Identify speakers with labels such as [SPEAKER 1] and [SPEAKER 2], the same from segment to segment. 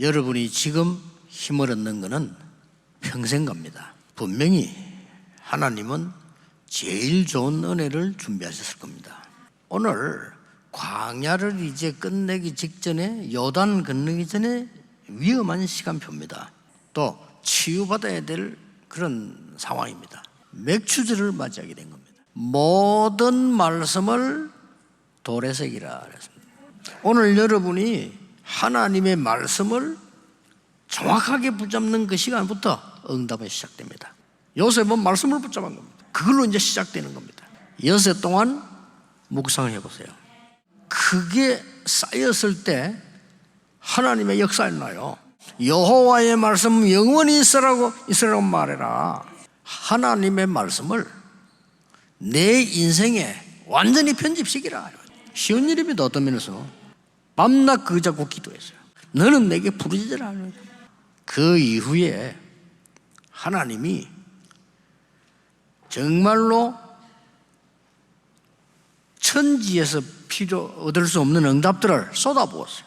[SPEAKER 1] 여러분이 지금 힘을 얻는 것은 평생 갑니다. 분명히 하나님은 제일 좋은 은혜를 준비하셨을 겁니다. 오늘 광야를 이제 끝내기 직전에, 요단 건너기 전에 위험한 시간표입니다. 또 치유받아야 될 그런 상황입니다. 맥추절을 맞이하게 된 겁니다. 모든 말씀을 돌에 새기라 그랬습니다. 오늘 여러분이 하나님의 말씀을 정확하게 붙잡는 그 시간부터 응답이 시작됩니다. 요셉은 말씀을 붙잡은 겁니다. 그걸로 이제 시작되는 겁니다. 여세 동안 묵상을 해보세요. 그게 쌓였을 때 하나님의 역사가 나요. 여호와의 말씀 영원히 있으라고 말해라. 하나님의 말씀을 내 인생에 완전히 편집시키라. 쉬운 일입니다. 어떤 면에서 밤낮 그 잡고 기도했어요. 너는 내게 부르짖으라. 그 이후에 하나님이 정말로 천지에서 얻을 수 없는 응답들을 쏟아부었어요.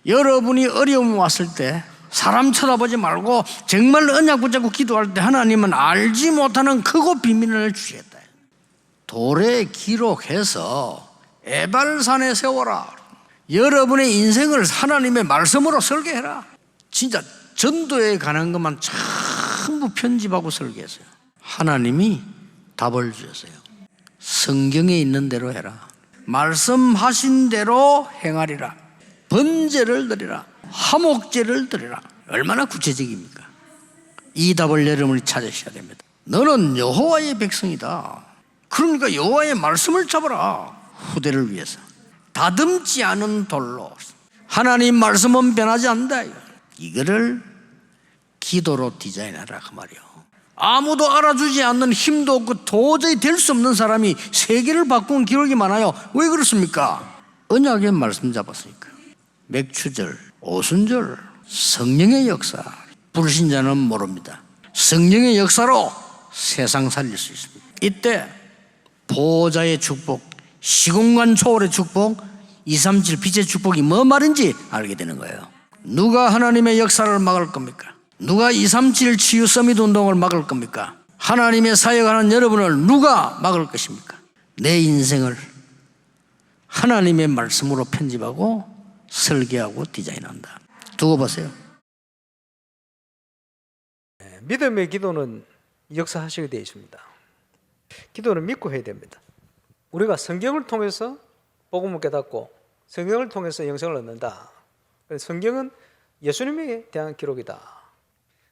[SPEAKER 1] 여러분이 어려움 왔을 때 사람 쳐다보지 말고 정말 언약 붙잡고 기도할 때 하나님은 알지 못하는 크고 비밀을 주시겠다. 돌에 기록해서 에발산에 세워라. 여러분의 인생을 하나님의 말씀으로 설계해라. 진짜 전도에 관한 것만 전부 편집하고 설계했어요. 하나님이 답을 주셨어요. 성경에 있는 대로 해라. 말씀하신 대로 행하리라. 번제를 드리라. 화목제를 드리라. 얼마나 구체적입니까? 이 답을 여러분이 찾으셔야 됩니다. 너는 여호와의 백성이다. 그러니까 여호와의 말씀을 잡아라. 후대를 위해서 다듬지 않은 돌로. 하나님 말씀은 변하지 않는다. 이거를 기도로 디자인하라 그 말이요. 아무도 알아주지 않는 힘도 없고 도저히 될 수 없는 사람이 세계를 바꾼 기록이 많아요. 왜 그렇습니까? 언약의 말씀 잡았으니까. 맥추절, 오순절, 성령의 역사. 불신자는 모릅니다. 성령의 역사로 세상 살릴 수 있습니다. 이때 보호자의 축복, 시공간 초월의 축복, 237 빛의 축복이 뭐 말인지 알게 되는 거예요. 누가 하나님의 역사를 막을 겁니까? 누가 237 치유 서밋 운동을 막을 겁니까? 하나님의 사역하는 여러분을 누가 막을 것입니까? 내 인생을 하나님의 말씀으로 편집하고 설계하고 디자인한다. 두고 보세요.
[SPEAKER 2] 믿음의 기도는 역사하시게 되어 있습니다. 기도는 믿고 해야 됩니다. 우리가 성경을 통해서 복음을 깨닫고 성경을 통해서 영생을 얻는다. 성경은 예수님에 대한 기록이다.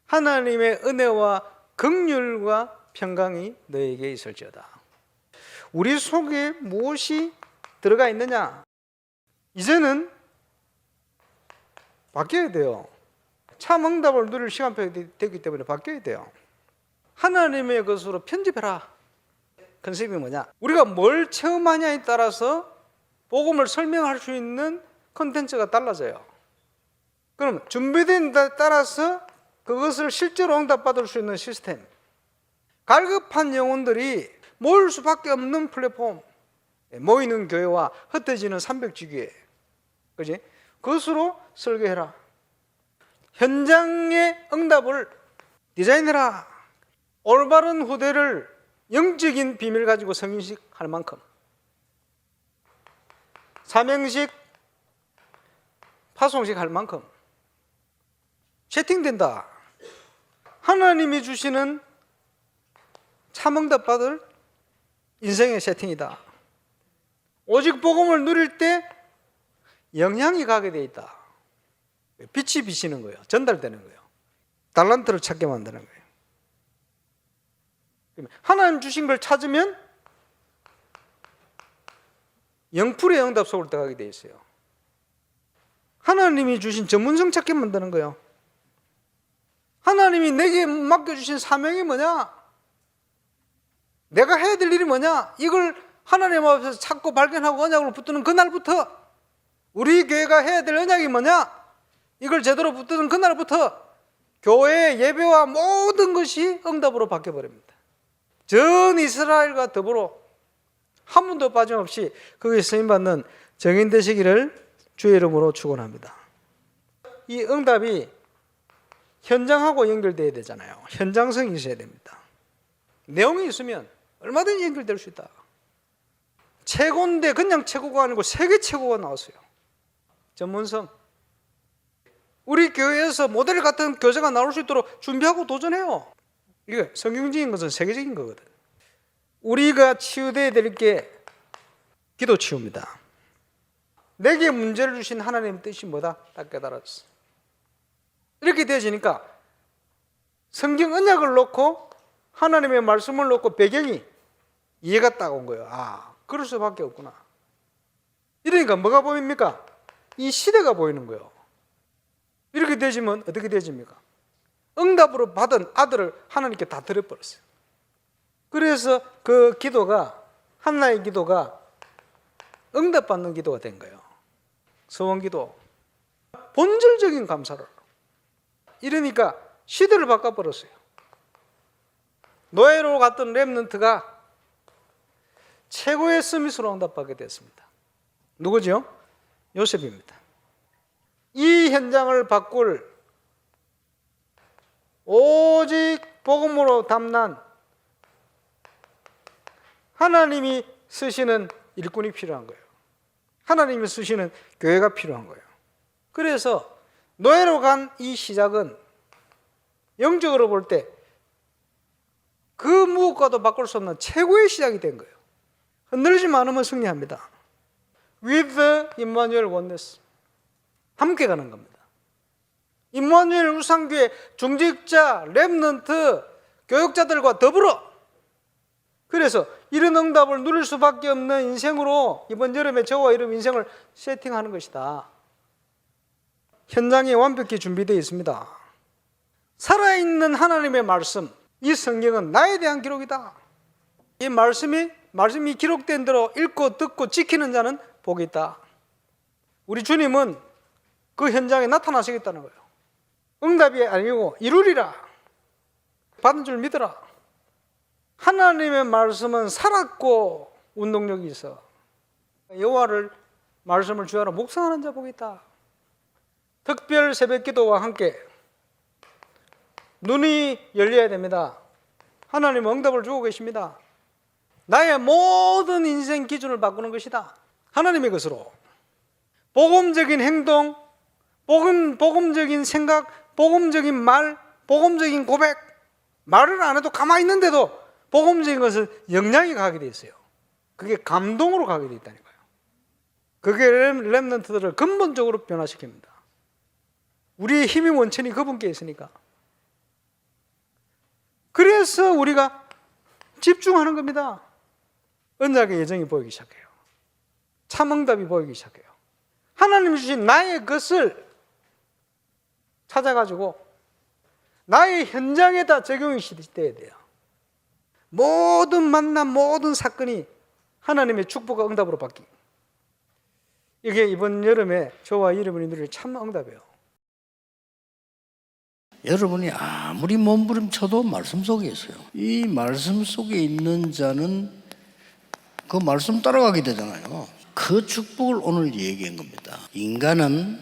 [SPEAKER 2] 하나님의 은혜와 긍휼과 평강이 너에게 있을지어다. 우리 속에 무엇이 들어가 있느냐? 이제는 바뀌어야 돼요. 참 응답을 누릴 시간표가 되기 때문에 바뀌어야 돼요. 하나님의 것으로 편집해라. 컨셉이 뭐냐? 우리가 뭘 체험하냐에 따라서 복음을 설명할 수 있는 콘텐츠가 달라져요. 그럼 준비된 데 따라서 그것을 실제로 응답받을 수 있는 시스템. 갈급한 영혼들이 모일 수밖에 없는 플랫폼. 모이는 교회와 흩어지는 300지교회. 그지? 그것으로 설계해라. 현장의 응답을 디자인해라. 올바른 후대를 영적인 비밀 가지고 성인식 할 만큼, 사명식, 파송식 할 만큼 세팅된다. 하나님이 주시는 참응답 받을 인생의 세팅이다. 오직 복음을 누릴 때 영향이 가게 돼 있다. 빛이 비치는 거예요. 전달되는 거예요. 달란트를 찾게 만드는 거예요. 하나님 주신 걸 찾으면 영풀의 응답 속으로 들어가게 돼 있어요. 하나님이 주신 전문성 찾게 만드는 거예요. 하나님이 내게 맡겨주신 사명이 뭐냐? 내가 해야 될 일이 뭐냐? 이걸 하나님 앞에서 찾고 발견하고 언약으로 붙드는 그날부터, 우리 교회가 해야 될 언약이 뭐냐? 이걸 제대로 붙드는 그날부터 교회의 예배와 모든 것이 응답으로 바뀌어버립니다. 전 이스라엘과 더불어 한 분도 빠짐없이 거기에 쓰임받는 정인 되시기를 주의 이름으로 축원합니다. 이 응답이 현장하고 연결돼야 되잖아요. 현장성이 있어야 됩니다. 내용이 있으면 얼마든지 연결될 수 있다. 최고인데 그냥 최고가 아니고 세계 최고가 나왔어요. 전문성. 우리 교회에서 모델 같은 교재가 나올 수 있도록 준비하고 도전해요. 이게 성경적인 것은 세계적인 거거든. 우리가 치유돼야 될 게 기도 치유입니다. 내게 문제를 주신 하나님의 뜻이 뭐다? 딱 깨달았어. 이렇게 되어지니까 성경 언약을 놓고 하나님의 말씀을 놓고 배경이 이해가 딱 온 거예요. 아, 그럴 수밖에 없구나. 이러니까 뭐가 보입니까? 이 시대가 보이는 거예요. 이렇게 되지면 어떻게 되집니까? 응답으로 받은 아들을 하나님께 다 드려버렸어요. 그래서 그 기도가, 한나의 기도가 응답받는 기도가 된 거예요. 소원기도. 본질적인 감사를. 이러니까 시대를 바꿔버렸어요. 노예로 갔던 렘넌트가 최고의 스미스로 응답받게 됐습니다. 누구죠? 요셉입니다. 이 현장을 바꿀 오직 복음으로 담난 하나님이 쓰시는 일꾼이 필요한 거예요. 하나님이 쓰시는 교회가 필요한 거예요. 그래서 노예로 간 이 시작은 영적으로 볼 때 그 무엇과도 바꿀 수 없는 최고의 시작이 된 거예요. 흔들리지 않으면 승리합니다. With Emmanuel Oneness. 함께 가는 겁니다. 임마누엘 우상교회 중직자, 렘넌트, 교육자들과 더불어. 그래서 이런 응답을 누릴 수밖에 없는 인생으로 이번 여름에 저와 여러분 인생을 세팅하는 것이다. 현장이 완벽히 준비되어 있습니다. 살아있는 하나님의 말씀, 이 성경은 나에 대한 기록이다. 이 말씀이 기록된 대로 읽고 듣고 지키는 자는 복이 있다. 우리 주님은 그 현장에 나타나시겠다는 거예요. 응답이 아니고 이루리라. 받은 줄 믿어라. 하나님의 말씀은 살았고 운동력이 있어. 여호와를 말씀을 주야로 묵상하는 자 복이 있다. 특별 새벽 기도와 함께 눈이 열려야 됩니다. 하나님은 응답을 주고 계십니다. 나의 모든 인생 기준을 바꾸는 것이다. 하나님의 것으로. 복음적인 행동, 복음적인 생각, 복음적인 말, 복음적인 고백. 말을 안 해도 가만히 있는데도 복음적인 것은 영향이 가게 돼 있어요. 그게 감동으로 가게 돼 있다는 거예요. 그게 렘넌트들을 근본적으로 변화시킵니다. 우리의 힘의 원천이 그분께 있으니까. 그래서 우리가 집중하는 겁니다. 언약의 여정이 보이기 시작해요. 참응답이 보이기 시작해요. 하나님이 주신 나의 것을 찾아가지고 나의 현장에다 적용이 돼야 돼요. 모든 만남, 모든 사건이 하나님의 축복과 응답으로 바뀌고. 이게 이번 여름에 저와 여러분이 누릴 참 응답이에요.
[SPEAKER 1] 여러분이 아무리 몸부림쳐도 말씀 속에 있어요. 이 말씀 속에 있는 자는 그 말씀 따라가게 되잖아요. 그 축복을 오늘 얘기한 겁니다. 인간은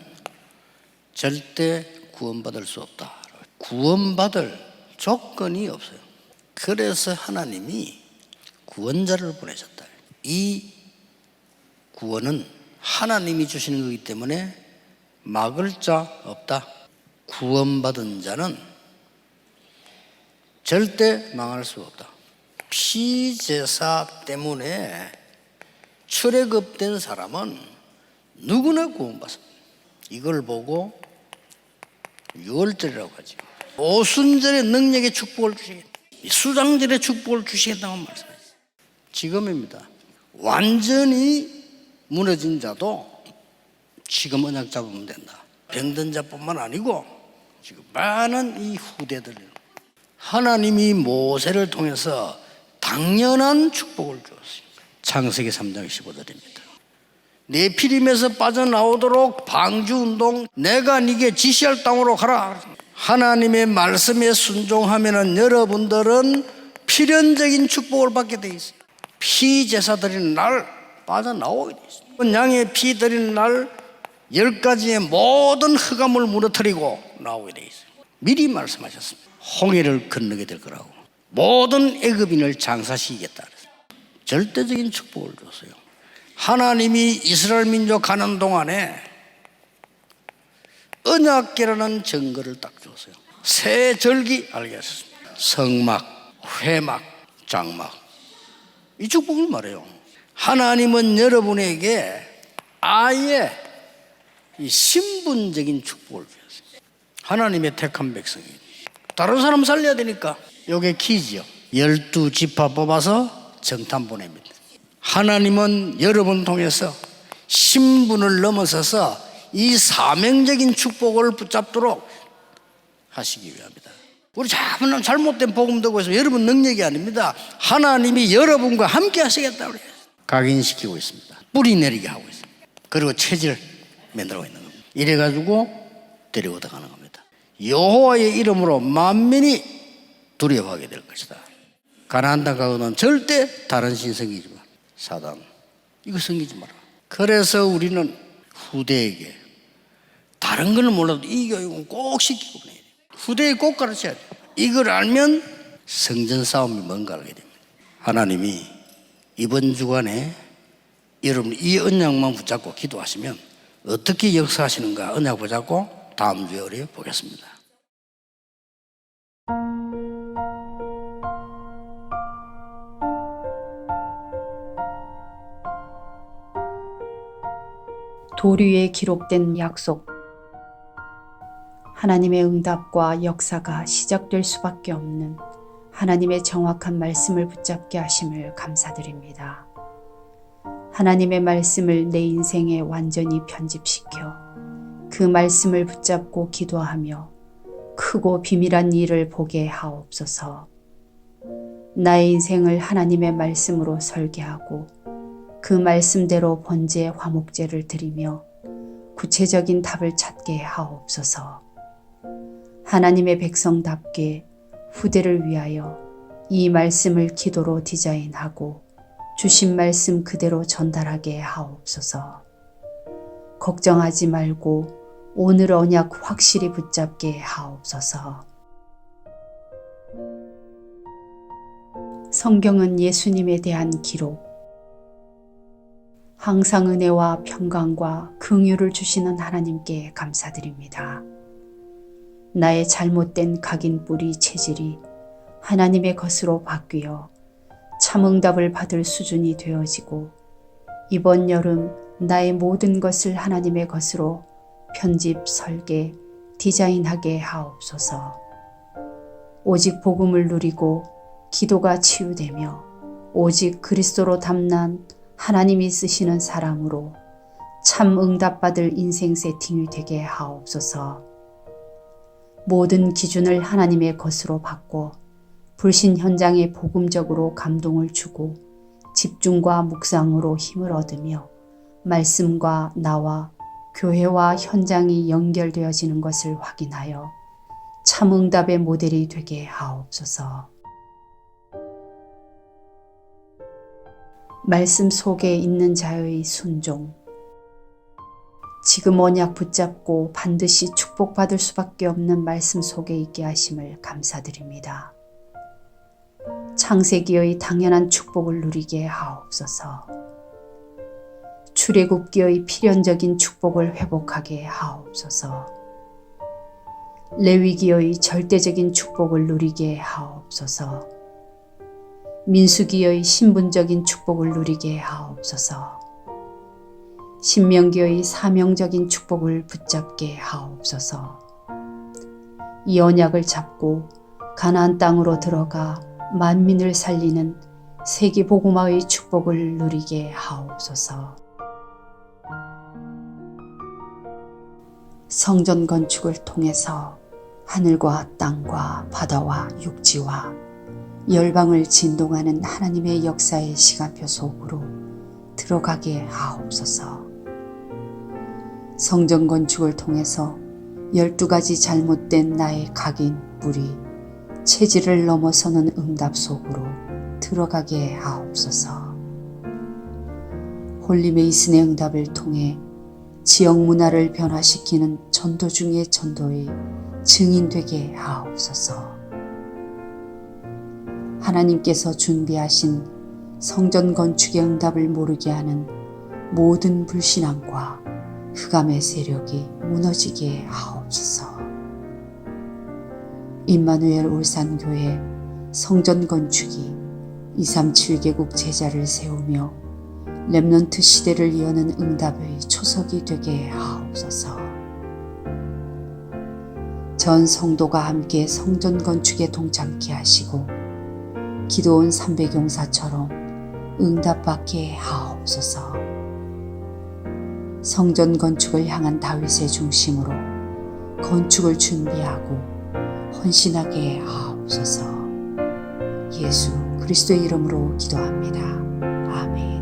[SPEAKER 1] 절대 구원받을 수 없다. 구원받을 조건이 없어요. 그래서 하나님이 구원자를 보내셨다. 이 구원은 하나님이 주시는 거기 때문에 막을 자 없다. 구원받은 자는 절대 망할 수 없다. 피제사 때문에 출애굽된 사람은 누구나 구원받습니다. 이걸 보고 유월절이라고 하죠. 오순절의 능력의 축복을 주시겠다. 수장절의 축복을 주시겠다고 말씀하셨어요. 지금입니다. 완전히 무너진 자도 지금 언약 잡으면 된다. 병든 자뿐만 아니고 지금 많은 이 후대들, 하나님이 모세를 통해서 당연한 축복을 주었어요. 창세기 3장 15절입니다. 네피림에서 빠져나오도록 방주운동, 내가 네게 지시할 땅으로 가라. 하나님의 말씀에 순종하면 여러분들은 필연적인 축복을 받게 돼 있어요. 피 제사 드리는 날 빠져나오게 돼 있어요. 양의 피 드리는 날 10가지의 모든 흑암을 무너뜨리고 나오게 돼 있어요. 미리 말씀하셨습니다. 홍해를 건너게 될 거라고. 모든 애굽인을 장사시키겠다 그랬어요. 절대적인 축복을 줬어요. 하나님이 이스라엘 민족 가는 동안에 언약궤라는 증거를 딱 줬어요. 새 절기 알게 하셨습니다. 성막, 회막, 장막. 이 축복을 말해요. 하나님은 여러분에게 아예 이 신분적인 축복을 주셨어요. 하나님의 택한 백성이 다른 사람 살려야 되니까 요게 키지요. 12지파 뽑아서 정탐 보냅니다. 하나님은 여러분 통해서 신분을 넘어서서 이 사명적인 축복을 붙잡도록 하시기 위함이다. 우리 잘못된 복음 듣고 있으면 여러분 능력이 아닙니다. 하나님이 여러분과 함께 하시겠다고 그래요. 각인시키고 있습니다. 뿌리 내리게 하고 있습니다. 그리고 체질 만들고 있는 겁니다. 이래가지고 데리고 들어가는 겁니다. 여호와의 이름으로 만민이 두려워하게 될 것이다. 가나안 땅 가고는 절대 다른 신 섬기지 마. 사단 이거 섬기지 마라. 그래서 우리는 후대에게 다른 건 몰라도 이 교육은 꼭 시키고 보내야 돼요. 후대에 꼭 가르쳐야 돼요. 이걸 알면 성전 싸움이 뭔가 알게 됩니다. 하나님이 이번 주간에 여러분 이 언약만 붙잡고 기도하시면 어떻게 역사하시는가 언약 붙잡고 다음 주에 우리 보겠습니다.
[SPEAKER 3] 돌 위에 기록된 약속. 하나님의 응답과 역사가 시작될 수밖에 없는 하나님의 정확한 말씀을 붙잡게 하심을 감사드립니다. 하나님의 말씀을 내 인생에 완전히 편집시켜 그 말씀을 붙잡고 기도하며 크고 비밀한 일을 보게 하옵소서. 나의 인생을 하나님의 말씀으로 설계하고 그 말씀대로 번제 화목제를 드리며 구체적인 답을 찾게 하옵소서. 하나님의 백성답게 후대를 위하여 이 말씀을 기도로 디자인하고 주신 말씀 그대로 전달하게 하옵소서. 걱정하지 말고 오늘 언약 확실히 붙잡게 하옵소서. 성경은 예수님에 대한 기록. 항상 은혜와 평강과 긍휼을 주시는 하나님께 감사드립니다. 나의 잘못된 각인 뿌리 체질이 하나님의 것으로 바뀌어 참응답을 받을 수준이 되어지고 이번 여름 나의 모든 것을 하나님의 것으로 편집, 설계, 디자인하게 하옵소서. 오직 복음을 누리고 기도가 치유되며 오직 그리스도로 담난 하나님이 쓰시는 사람으로 참 응답받을 인생 세팅이 되게 하옵소서. 모든 기준을 하나님의 것으로 바꿔 불신 현장에 복음적으로 감동을 주고 집중과 묵상으로 힘을 얻으며 말씀과 나와 교회와 현장이 연결되어지는 것을 확인하여 참 응답의 모델이 되게 하옵소서. 말씀 속에 있는 자의 순종. 지금 언약 붙잡고 반드시 축복받을 수밖에 없는 말씀 속에 있게 하심을 감사드립니다. 창세기의 당연한 축복을 누리게 하옵소서. 출애굽기의 필연적인 축복을 회복하게 하옵소서. 레위기의 절대적인 축복을 누리게 하옵소서. 민수기의 신분적인 축복을 누리게 하옵소서. 신명기의 사명적인 축복을 붙잡게 하옵소서. 이 언약을 잡고 가나안 땅으로 들어가 만민을 살리는 세계 복음화의 축복을 누리게 하옵소서. 성전 건축을 통해서 하늘과 땅과 바다와 육지와 열방을 진동하는 하나님의 역사의 시간표 속으로 들어가게 하옵소서. 성전 건축을 통해서 12가지 잘못된 나의 각인, 뿌리, 체질을 넘어서는 응답 속으로 들어가게 하옵소서. 홀리 메이슨의 응답을 통해 지역 문화를 변화시키는 전도 중의 전도의 증인 되게 하옵소서. 하나님께서 준비하신 성전 건축의 응답을 모르게 하는 모든 불신앙과 흑암의 세력이 무너지게 하옵소서. 임마누엘 울산교회 성전 건축이 237개국 제자를 세우며 렘넌트 시대를 여는 응답의 초석이 되게 하옵소서. 전 성도가 함께 성전 건축에 동참케 하시고 기도원 300용사처럼 응답받게 하옵소서. 성전 건축을 향한 다윗의 중심으로 건축을 준비하고 헌신하게 하옵소서. 예수 그리스도의 이름으로 기도합니다. 아멘.